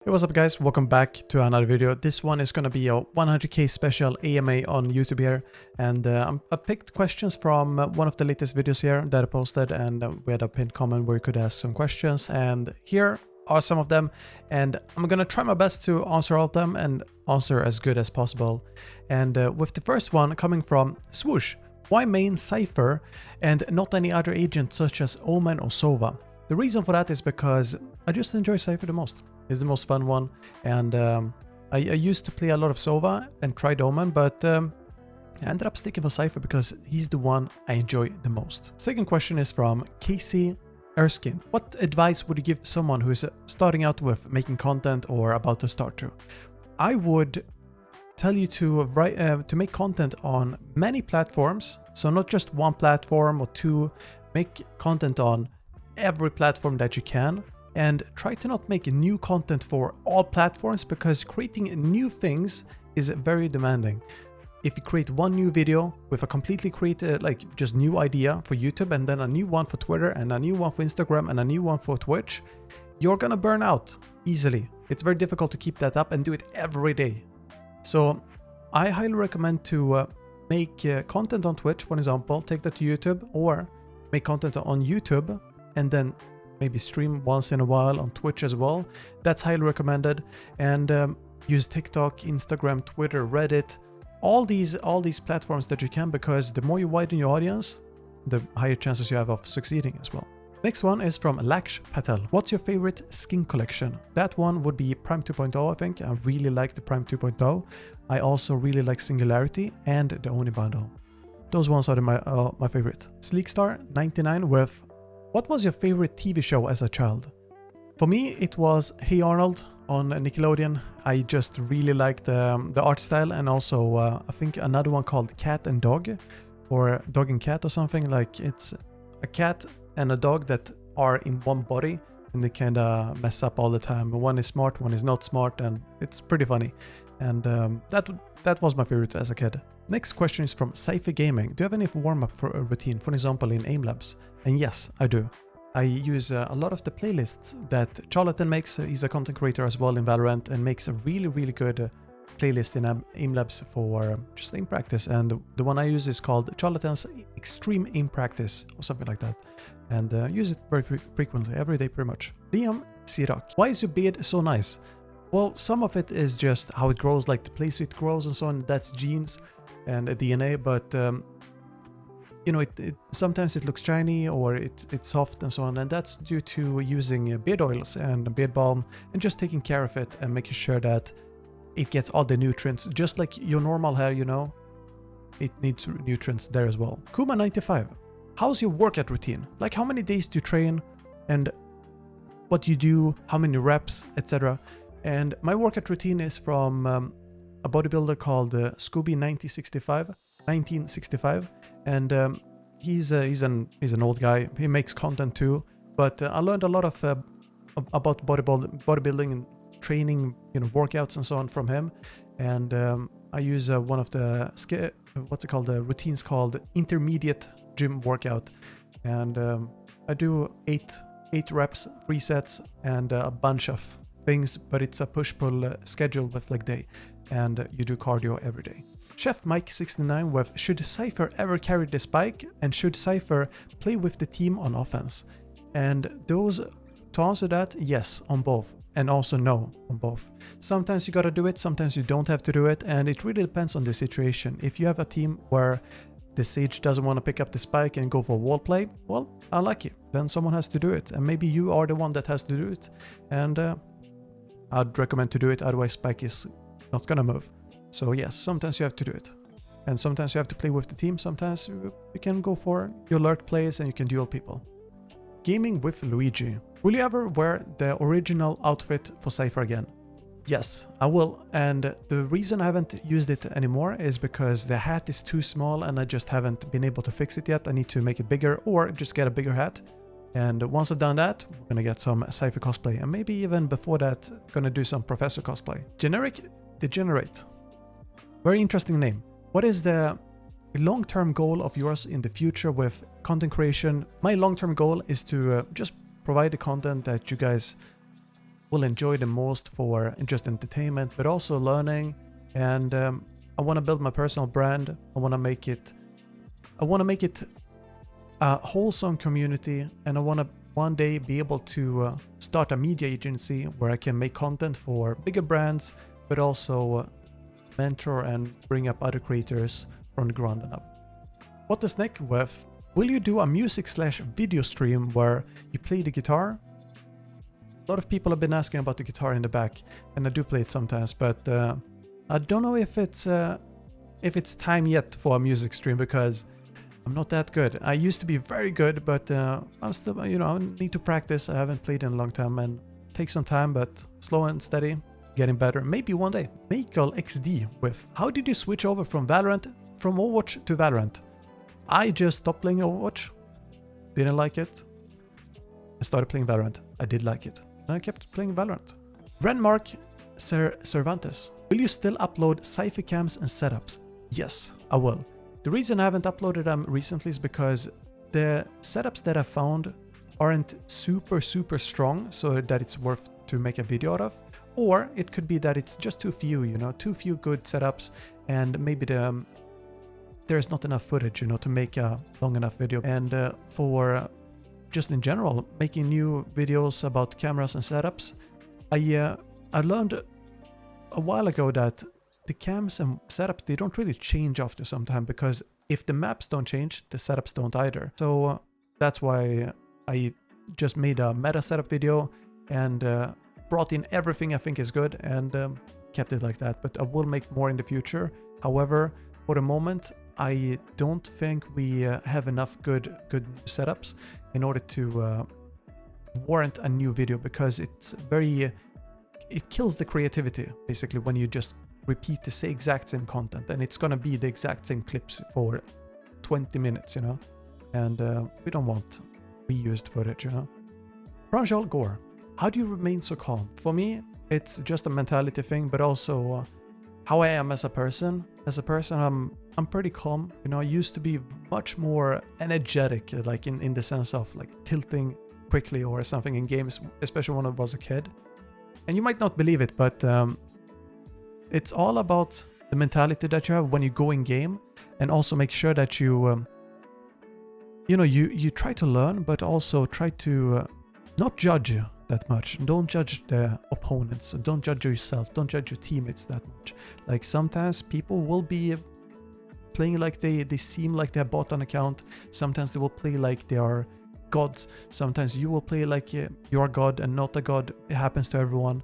Hey, what's up guys, welcome back to another video. This one is gonna be a 100k special AMA on YouTube here, and I picked questions from one of the latest videos here that I posted, and we had a pinned comment where you could ask some questions, and here are some of them, and I'm gonna try my best to answer all of them and answer as good as possible. And with the first one coming from Swoosh: why main Cypher and not any other agent such as Omen or Sova? The reason for that is because I just enjoy Cypher the most. It's the most fun one, and I used to play a lot of Sova and tried Omen, but I ended up sticking for Cypher because he's the one I enjoy the most. Second question is from Casey Erskine: what advice would you give to someone who is starting out with making content or about to start to? I would tell you to make content on many platforms, so not just one platform or two. Make content on every platform that you can, and try to not make new content for all platforms, because creating new things is very demanding. If you create one new video with a completely created, just new idea for YouTube, and then a new one for Twitter, and a new one for Instagram, and a new one for Twitch, you're gonna burn out easily. It's very difficult to keep that up and do it every day. So I highly recommend to make content on Twitch, for example, take that to YouTube, or make content on YouTube and then maybe stream once in a while on Twitch as well. That's highly recommended. And use TikTok, Instagram, Twitter, Reddit, all these platforms that you can, because the more you widen your audience, the higher chances you have of succeeding as well. Next one is from Laksh Patel: what's your favorite skin collection? That one would be Prime 2.0, I think. I really like the Prime 2.0. I also really like Singularity and the Oni bundle. Those ones are my favorite. Sleekstar99 with: what was your favorite TV show as a child? For me, it was Hey Arnold on Nickelodeon. I just really liked the art style, and also I think another one called Cat and Dog, or Dog and Cat or something. Like, it's a cat and a dog that are in one body, and they kind of mess up all the time. One is smart, one is not smart, and it's pretty funny. And that was my favorite as a kid. Next question is from Cypher Gaming: do you have any warm-up for a routine, for example in aim labs? And yes, I do. I use a lot of the playlists that Charlatan makes. He's a content creator as well in Valorant, and makes a really good playlist in aim labs for just aim practice. And the one I use is called Charlatan's Extreme Aim Practice or something like that. And use it very frequently, every day pretty much. Liam Sirak: why is your beard so nice? Well, some of it is just how it grows, like the place it grows and so on. That's genes and DNA, but you know, sometimes it looks shiny, or it's soft and so on, and that's due to using beard oils and beard balm, and just taking care of it and making sure that it gets all the nutrients, just like your normal hair, you know, it needs nutrients there as well. Kuma95: how's your workout routine? Like, how many days do you train, and what you do, how many reps, etc. And my workout routine is from a bodybuilder called Scooby 1965, and he's an old guy. He makes content too, but I learned a lot of about bodybuilding and training, you know, workouts and so on from him. And I use one of the routines called intermediate gym workout, and I do 8 reps, 3 sets, and a bunch of things, but it's a push-pull schedule with leg day, and you do cardio every day. Chef Mike 69 with: should Cypher ever carry the spike, and should Cypher play with the team on offense? And to answer that, yes on both, and also no on both. Sometimes you gotta do it, sometimes you don't have to do it, and it really depends on the situation. If you have a team where the Sage doesn't want to pick up the spike and go for wall play, well, unlucky, then someone has to do it, and maybe you are the one that has to do it, and I'd recommend to do it, otherwise spike is not gonna move. So yes, sometimes you have to do it, and sometimes you have to play with the team. Sometimes you can go for your lurk plays and you can duel people. Gaming with Luigi: will you ever wear the original outfit for Cypher again? Yes, I will, and the reason I haven't used it anymore is because the hat is too small, and I just haven't been able to fix it yet. I need to make it bigger, or just get a bigger hat. And once I've done that, we're gonna get some Cypher cosplay, and maybe even before that, gonna do some Professor cosplay. Generic Degenerate: very interesting name. What is the long-term goal of yours in the future with content creation? My long-term goal is to just provide the content that you guys will enjoy the most for just entertainment, but also learning. And I want to build my personal brand. I want to make it a wholesome community, and I want to one day be able to start a media agency where I can make content for bigger brands, but also mentor and bring up other creators from the ground up. What does Nick with? Will you do a music/video stream where you play the guitar? A lot of people have been asking about the guitar in the back, and I do play it sometimes, but I don't know if it's time yet for a music stream, because I'm not that good. I used to be very good, but I'm still, I need to practice. I haven't played in a long time, and it takes some time, but slow and steady, getting better. Maybe one day. Michael XD with, how did you switch over from Overwatch to Valorant? I just stopped playing Overwatch. Didn't like it. I started playing Valorant. I did like it. And I kept playing Valorant. Renmark Cervantes. Will you still upload Cypher cams and setups? Yes, I will. The reason I haven't uploaded them recently is because the setups that I found aren't super strong, so that it's worth to make a video out of. Or it could be that it's just too few, too few good setups, and maybe there's not enough footage, to make a long enough video. And for just in general, making new videos about cameras and setups, I learned a while ago that the cams and setups, they don't really change after some time, because if the maps don't change, the setups don't either. So that's why I just made a meta setup video and brought in everything I think is good, and kept it like that. But I will make more in the future. However, for the moment, I don't think we have enough good setups in order to warrant a new video, because it kills the creativity basically when you just repeat the exact same content, and it's gonna be the exact same clips for 20 minutes, and we don't want reused footage, Pranjal Gore, how do you remain so calm? For me, it's just a mentality thing, but also how I am as a person. As a person, I'm pretty calm. I used to be much more energetic, like in the sense of like tilting quickly or something in games, especially when I was a kid. And you might not believe it, but it's all about the mentality that you have when you go in game, and also make sure that you try to learn, but also try to not judge that much. Don't judge the opponents. Don't judge yourself. Don't judge your teammates that much. Like sometimes people will be playing like they seem like they're bot on account. Sometimes they will play like they are gods. Sometimes you will play like you are God and not a god. It happens to everyone.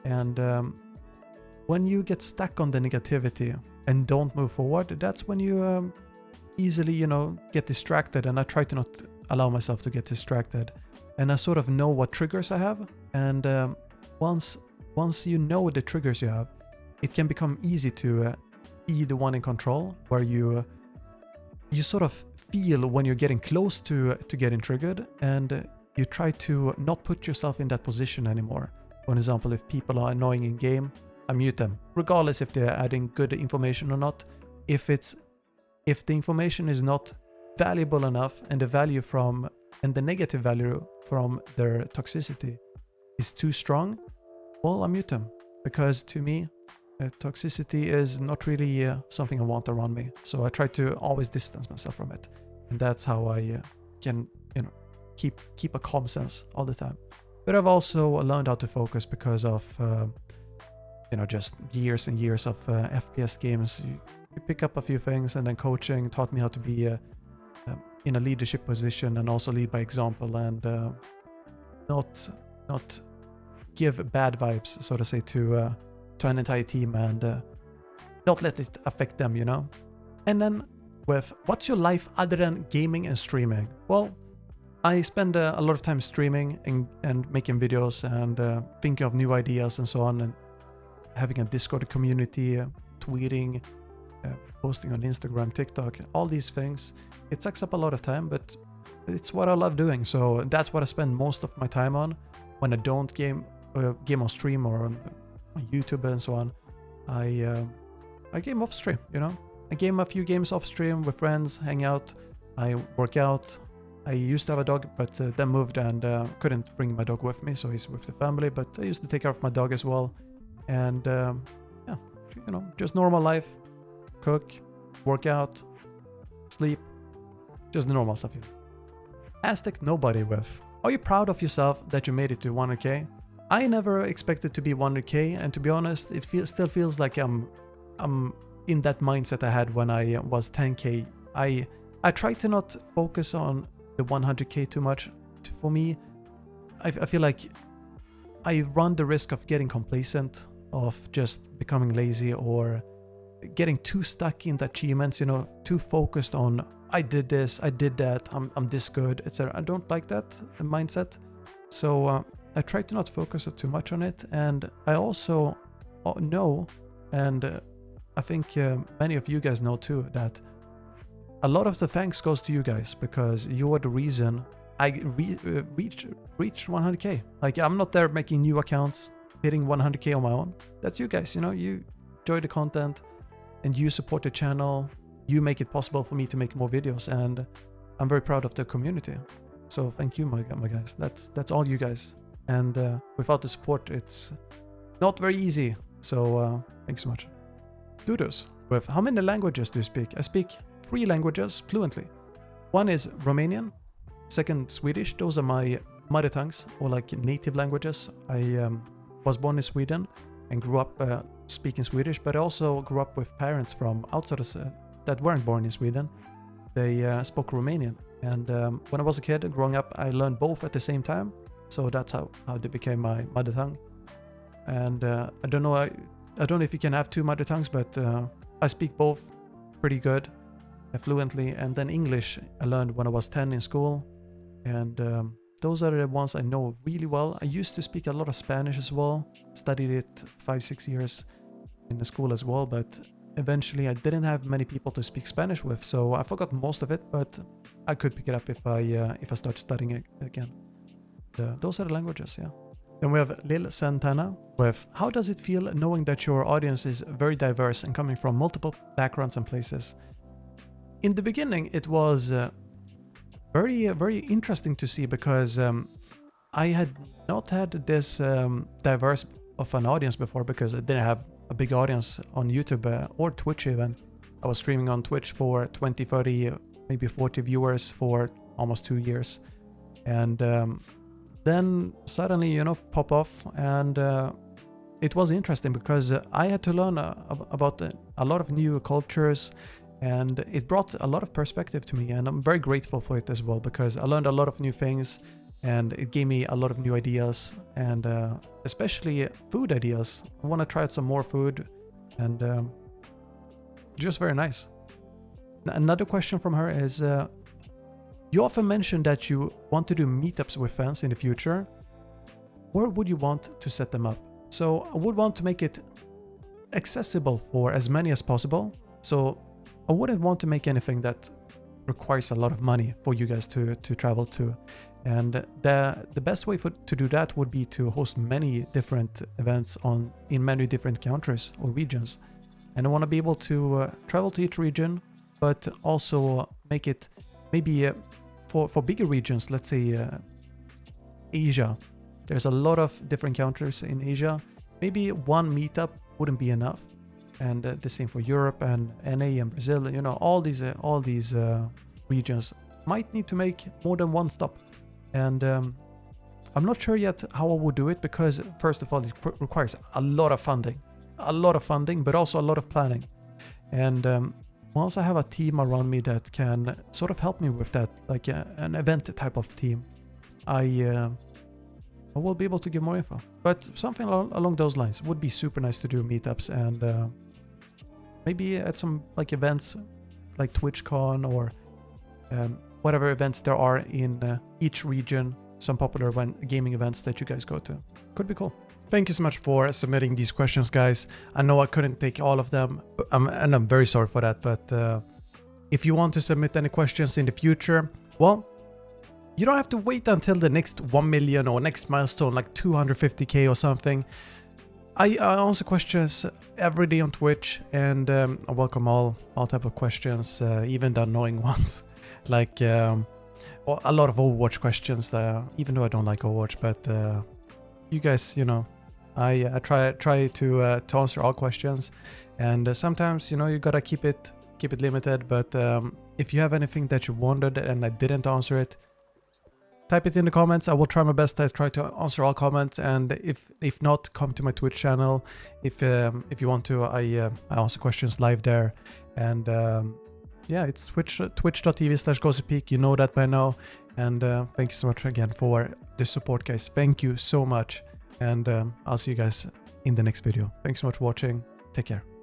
And when you get stuck on the negativity and don't move forward, that's when you easily, get distracted. And I try to not allow myself to get distracted. And I sort of know what triggers I have. And once you know the triggers you have, it can become easy to be the one in control, where you sort of feel when you're getting close to getting triggered, and you try to not put yourself in that position anymore. For example, if people are annoying in game, I mute them, regardless if they're adding good information or not. If the information is not valuable enough, and the negative value from their toxicity is too strong, well, I mute them, because to me, toxicity is not really something I want around me. So I try to always distance myself from it, and that's how I can, keep a calm sense all the time. But I've also learned how to focus because of, just years and years of FPS games. You pick up a few things, and then coaching taught me how to be in a leadership position, and also lead by example, and not give bad vibes, so to say, to an entire team, and not let it affect them, And then with, what's your life other than gaming and streaming? Well, I spend a lot of time streaming and making videos, and thinking of new ideas and so on, and having a Discord community, tweeting, posting on Instagram, TikTok, all these things. It sucks up a lot of time, but it's what I love doing. So that's what I spend most of my time on. When I don't game on stream or on YouTube and so on, I game off stream, I game a few games off stream with friends, hang out, I work out, I used to have a dog, but then moved and couldn't bring my dog with me, so he's with the family. But I used to take care of my dog as well. And yeah, you know, just normal life, cook, work out, sleep, just the normal stuff. Aztec Nobody with, are you proud of yourself that you made it to 100k? I never expected to be 100k, and to be honest, it still feels like I'm in that mindset I had when I was 10k. I try to not focus on the 100k too much. For me, I feel like I run the risk of getting complacent, of just becoming lazy, or getting too stuck in the achievements, you know, too focused on I did this, I did that, I'm this good, etc. I don't like that mindset. So I try to not focus too much on it. And I also know, and I think many of you guys know too, that a lot of the thanks goes to you guys, because you are the reason I reached 100k. Like, I'm not there making new accounts, hitting 100k on my own. That's you guys, you know, you enjoy the content and you support the channel. You make it possible for me to make more videos, and I'm very proud of the community. So thank you, my guys. That's all you guys. And without the support, it's not very easy. So thanks so much. Dudos with, how many languages do you speak? I speak 3 languages fluently. One is Romanian, second Swedish. Those are my mother tongues, or like native languages. I was born in Sweden and grew up speaking Swedish, but I also grew up with parents from outside of, that weren't born in Sweden. They spoke Romanian. And when I was a kid growing up, I learned both at the same time. So that's how they became my mother tongue. And I don't know if you can have 2 mother tongues, but I speak both pretty good, fluently. And then English I learned when I was 10 in school. And those are the ones I know really well. I used to speak a lot of Spanish as well. Studied it 5-6 years in the school as well, but eventually I didn't have many people to speak Spanish with, so I forgot most of it, but I could pick it up if I start studying it again. Those are the languages, yeah. Then we have Lil Santana with, how does it feel knowing that your audience is very diverse and coming from multiple backgrounds and places? In the beginning, it was very, very interesting to see, because I had not had this diverse of an audience before, because I didn't have a big audience on YouTube or Twitch even. I was streaming on Twitch for 20, 30, maybe 40 viewers for almost 2 years. And then suddenly, you know, pop off. And it was interesting, because I had to learn about a lot of new cultures, and it brought a lot of perspective to me. And I'm very grateful for it as well, because I learned a lot of new things, and it gave me a lot of new ideas, and especially food ideas. I want to try out some more food, and just very nice. Another question from her is, you often mention that you want to do meetups with fans in the future. Where would you want to set them up? So I would want to make it accessible for as many as possible. So I wouldn't want to make anything that requires a lot of money for you guys to travel to. And the best way to do that would be to host many different events in many different countries or regions. And I want to be able to travel to each region, but also make it maybe for bigger regions, let's say Asia. There's a lot of different countries in Asia. Maybe one meetup wouldn't be enough. And the same for Europe and NA and Brazil. You know, all these regions might need to make more than one stop. And I'm not sure yet how I would do it, because first of all, it requires a lot of funding, but also a lot of planning. And once I have a team around me that can sort of help me with that, like an event type of team, I will be able to give more info. But something along those lines would be super nice to do meetups, and maybe at some like events like TwitchCon or whatever events there are in each region, some popular gaming events that you guys go to. Could be cool. Thank you so much for submitting these questions, guys. I know I couldn't take all of them, and I'm very sorry for that. But if you want to submit any questions in the future, well, you don't have to wait until the next 1 million or next milestone, like 250k or something. I answer questions every day on Twitch, and I welcome all type of questions, even the annoying ones. Like a lot of Overwatch questions, even though I don't like Overwatch, but you guys, you know, I try to answer all questions, and sometimes, you know, you gotta keep it limited. But if you have anything that you wondered and I didn't answer it, type it in the comments. I will try my best to try to answer all comments, and if not, come to my Twitch channel. If you want to, I answer questions live there, and yeah, it's twitch.tv/GosuPeak. You know that by now, and thank you so much again for the support, guys. Thank you so much, and I'll see you guys in the next video. Thanks so much for watching. Take care.